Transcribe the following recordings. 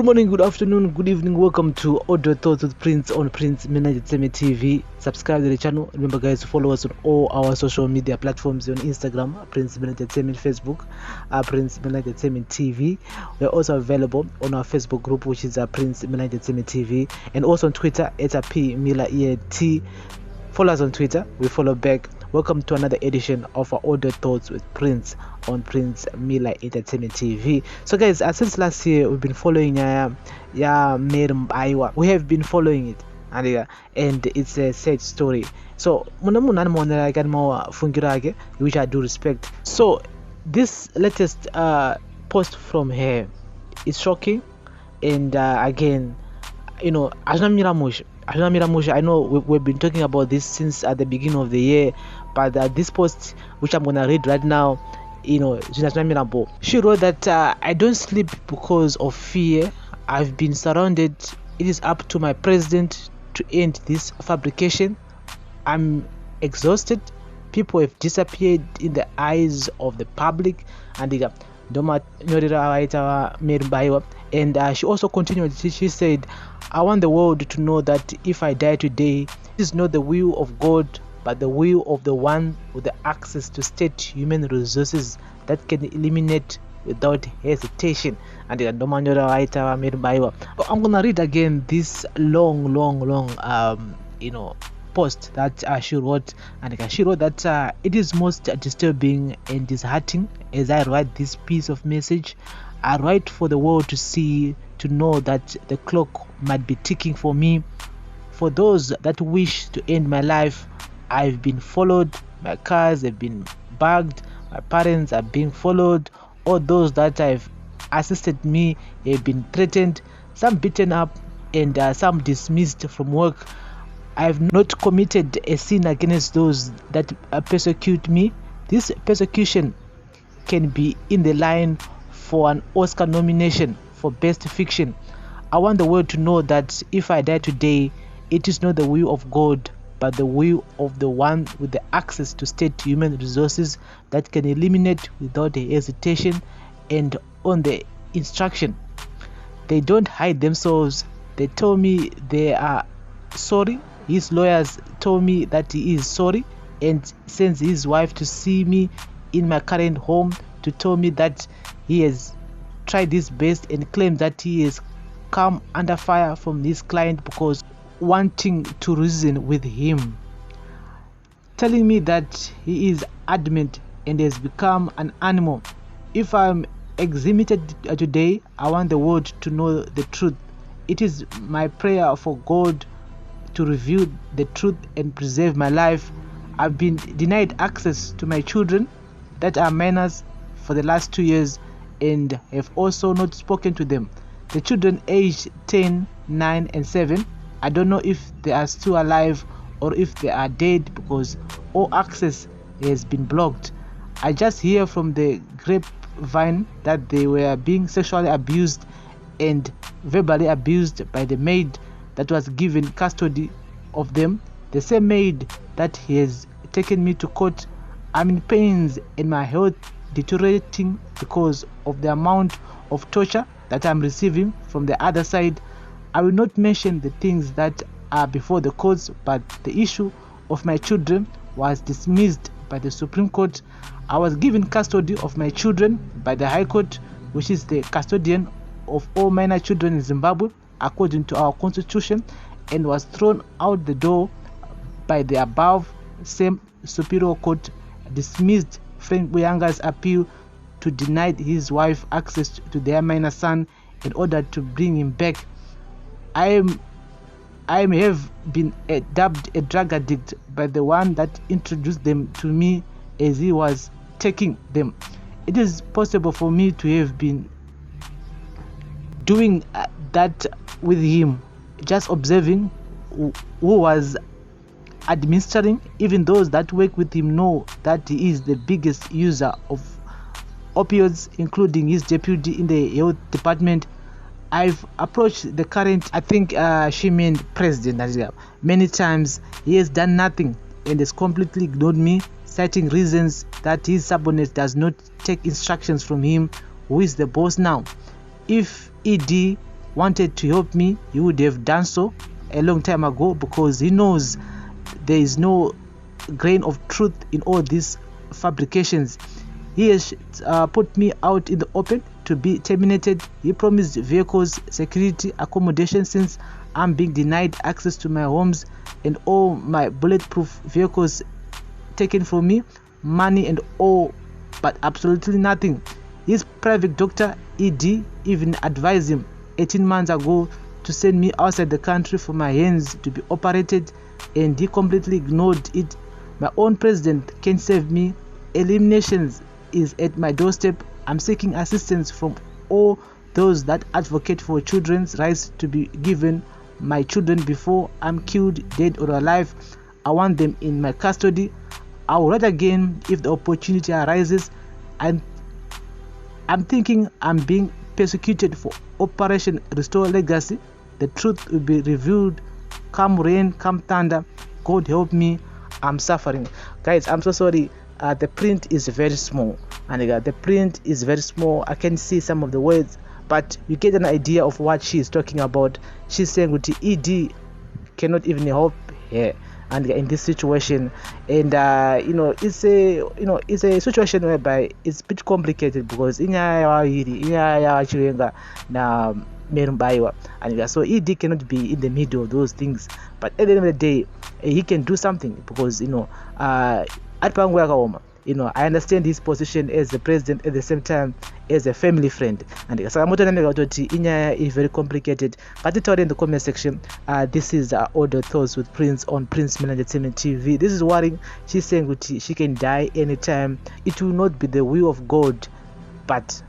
morning, good afternoon, good evening. Welcome to Audio Thoughts with Prince on Prince Midnight TV. Subscribe to the channel. Remember, guys, to follow us on all our social media platforms on Instagram, Prince Midnight Facebook, Prince Midnight TV. We're also available on our Facebook group, which is Prince Midnight TV, and also on Twitter. It's P Mila EAT. Follow us on Twitter. We follow back. Welcome to another edition of our Audio Thoughts with Prince on Prince Entertainment TV. So guys, since last year we've been following Mubaiwa. We have been following it, and it's a sad story. So which I do respect. So this latest post from her is shocking, and again, I know we've been talking about this since at the beginning of the year, but this post, which I'm gonna read right now, she wrote that I don't sleep because of fear. I've been surrounded. It is up to my president to end this fabrication. I'm exhausted. People have disappeared in the eyes of the public. And she also continued. She said, I want the world to know that if I die today, it is not the will of God, but the will of the one with the access to state human resources that can eliminate without hesitation. And I'm gonna read again this long post that she wrote, and she wrote that it is most disturbing and disheartening as I write this piece of message. I write for the world to see, to know that the clock might be ticking for me. For those that wish to end my life, I've been followed, my cars have been bugged, my parents are being followed, all those that have assisted me have been threatened, some beaten up, and some dismissed from work. I have not committed a sin against those that persecute me. This persecution can be in the line for an Oscar nomination for Best Fiction. I want the world to know that if I die today, it is not the will of God, but the will of the one with the access to state human resources that can eliminate without a hesitation and on the instruction. They don't hide themselves. They told me they are sorry. His lawyers told me that he is sorry and sends his wife to see me in my current home to tell me that he has tried his best and claims that he has come under fire from his client because wanting to reason with him, telling me that he is adamant and has become an animal. If I'm exhibited today, I want the world to know the truth. It is my prayer for God to reveal the truth and preserve my life. I've been denied access to my children that are minors for the last 2 years and have also not spoken to them. The children aged 10, 9 and 7, I don't know if they are still alive or if they are dead because all access has been blocked. I just hear from the grapevine that they were being sexually abused and verbally abused by the maid that was given custody of them, the same maid that has taken me to court. I'm in pains and my health deteriorating because of the amount of torture that I'm receiving from the other side. I will not mention the things that are before the courts, but the issue of my children was dismissed by the Supreme Court. I was given custody of my children by the High Court, which is the custodian of all minor children in Zimbabwe according to our constitution, and was thrown out the door by the above same Superior Court. Dismissed Frank Buyanga's appeal to deny his wife access to their minor son in order to bring him back. I have been dubbed a drug addict by the one that introduced them to me as he was taking them. It is possible for me to have been doing that with him, just observing who was administering. Even those that work with him know that he is the biggest user of opioids, including his deputy in the health department. I've approached the current, I think she meant president, many times. He has done nothing and has completely ignored me, citing reasons that his subordinate does not take instructions from him, who is the boss now. If ED wanted to help me, he would have done so a long time ago, because he knows there is no grain of truth in all these fabrications. He has put me out in the open to be terminated. He promised vehicles, security, accommodation, since I'm being denied access to my homes and all my bulletproof vehicles taken from me, money and all, but absolutely nothing. His private doctor, ED, even advised him 18 months ago to send me outside the country for my hands to be operated, and he completely ignored it. My own president can't save me. Eliminations is at my doorstep. I'm seeking assistance from all those that advocate for children's rights to be given my children before I'm killed, dead or alive. I want them in my custody. I will write again if the opportunity arises. I'm thinking I'm being persecuted for Operation Restore Legacy. The truth will be revealed. Come rain, come thunder. God help me. I'm suffering. Guys, I'm so sorry. The print is very small. And the print is very small. I can see some of the words, but you get an idea of what she is talking about. She's saying with the ED cannot even help her and in this situation, and it's a situation whereby it's a bit complicated, because na Mubaiwa, and so ED cannot be in the middle of those things. But at the end of the day, he can do something, because I understand his position as the president, at the same time as a family friend, and is very complicated. But it's in the comment section. This is Audio Thoughts with Prince on Prince Milan Entertainment TV. This is worrying. She's saying she can die anytime. It will not be the will of God, but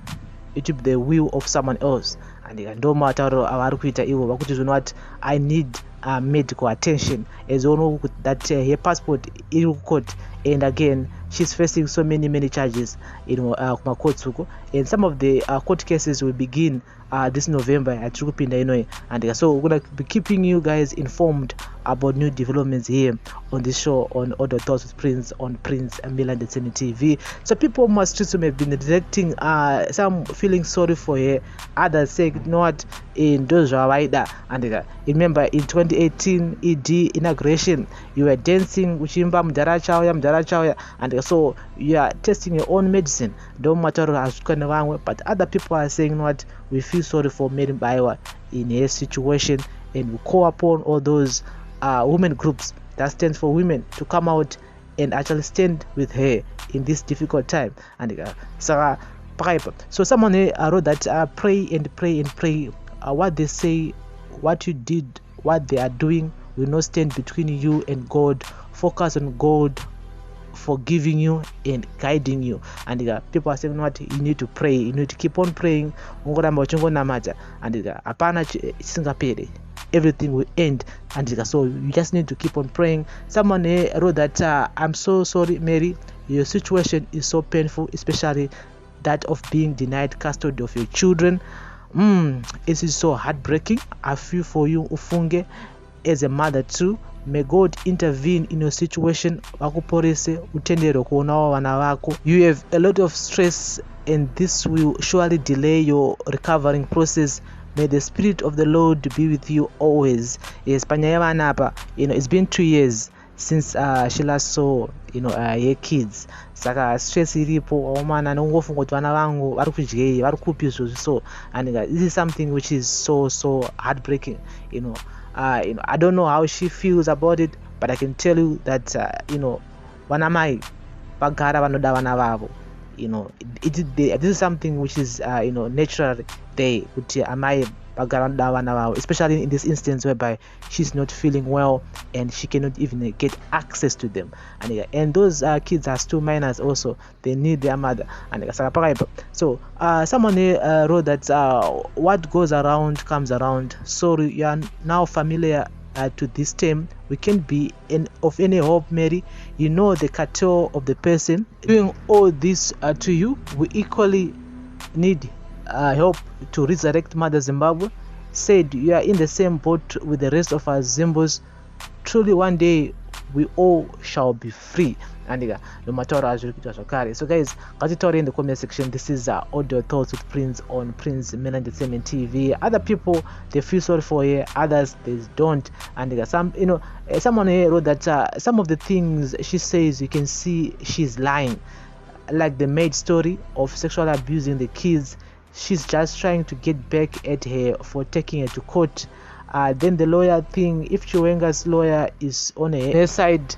it will be the will of someone else. And no matter what, I need medical attention, as well that her passport is caught, and again she's facing so many charges and some of the court cases will begin this November at Kupedza, and so we're gonna be keeping you guys informed about new developments here on this show on Audio Thoughts with Prince on Prince Milan Entertainment TV. So people must have been directing some feeling sorry for her, others saying not in those and remember in 2018 ED inauguration you were dancing uchimba mdara and so you are testing your own medicine, don't matter how, but other people are saying what we feel sorry for Mubaiwa in her situation, and we call upon all those women groups that stand for women to come out and actually stand with her in this difficult time. And so someone wrote that pray and pray and pray. What they say, what you did, what they are doing will not stand between you and God. Focus on God forgiving you and guiding you. And people are saying what you need to pray, you need to keep on praying, and everything will end, and so you just need to keep on praying. Someone wrote that I'm so sorry Mary, your situation is so painful, especially that of being denied custody of your children. It is so heartbreaking. I feel for you Ufunge as a mother too. May God intervene in your situation. You have a lot of stress, and this will surely delay your recovering process. May the Spirit of the Lord be with you always. Yes, it's been 2 years since she last saw her kids. Saka stress iripo omana nongofunga kuti vana vangu vari kudyei vari kupi so, and this is something which is so heartbreaking. I don't know how she feels about it, but I can tell you that vanamai bagara vanoda vana vavo. This is something which is natural there, kuti amai bagara vanoda vana vavo, especially in this instance whereby she's not feeling well and she cannot even get access to them, and those kids are still minors also, they need their mother. So someone wrote that what goes around comes around. So you are now familiar to this term. We can't be of any hope, Mary. You know the cartel of the person doing all this to you. We equally need help to resurrect Mother Zimbabwe. Said you are in the same boat with the rest of our Zimbos. Truly one day we all shall be free. and nomataura zviri kuitwa zvakare. So guys, ngatitaure in the comment section. This is audio thoughts with Prince on Prince Miller Entertainment TV. Other people, they feel sorry for her, others they don't, and some, someone here wrote that some of the things she says, you can see she's lying, like the maid story of sexual abusing the kids. She's just trying to get back at her for taking her to court. Then the lawyer thing, if Chiwenga's lawyer is on her side,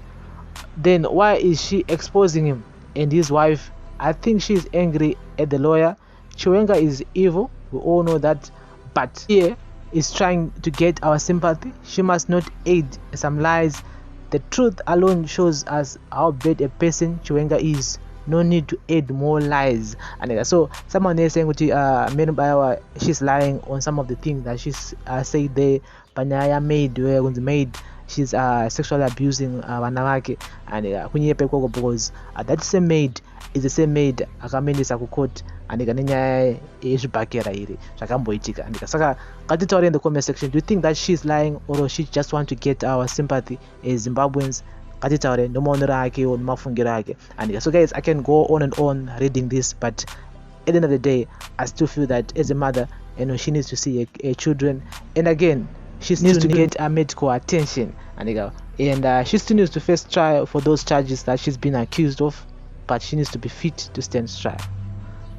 then why is she exposing him and his wife? I think she's angry at the lawyer. Chiwenga is evil, we all know that, but here is trying to get our sympathy. She must not aid some lies. The truth alone shows us how bad a person Chiwenga is. No need to add more lies. And so someone is saying Mubaiwa, she's lying on some of the things that she's said there. Panyaya maid, she's sexually abusing vanavake, and kunyepe koko because that same maid is the same maid akamendesa kukoti and nenyaya yezvibhakera iri zvakamboitika. And saka ngatitaure in the comment section, do you think that she's lying or she just want to get our sympathy as Zimbabweans? Ngatitaure nemaonero ake nemafungiro ake. And so guys, I can go on and on reading this, but at the end of the day, I still feel that as a mother, she needs to see her children, and again, she needs to get medical attention, and she still needs to face trial for those charges that she's been accused of, but she needs to be fit to stand trial.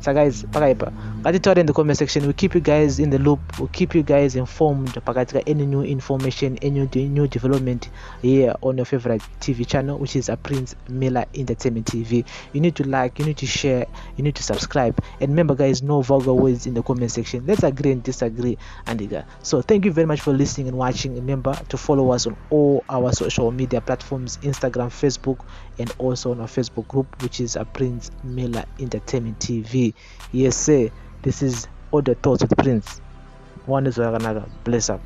So guys, ngatitaure in the comment section. We'll keep you guys in the loop, we'll keep you guys informed about any new information, any new development here on your favorite TV channel, which is a Prince Miller Entertainment TV. You need to like, you need to share, you need to subscribe, and remember guys, no vulgar words in the comment section. Let's agree and disagree. And so thank you very much for listening and watching. Remember to follow us on all our social media platforms, Instagram, Facebook, and also on our Facebook group, which is a Prince Miller Entertainment TV. Yes sir, this is all the thoughts with Prince. One is bless up.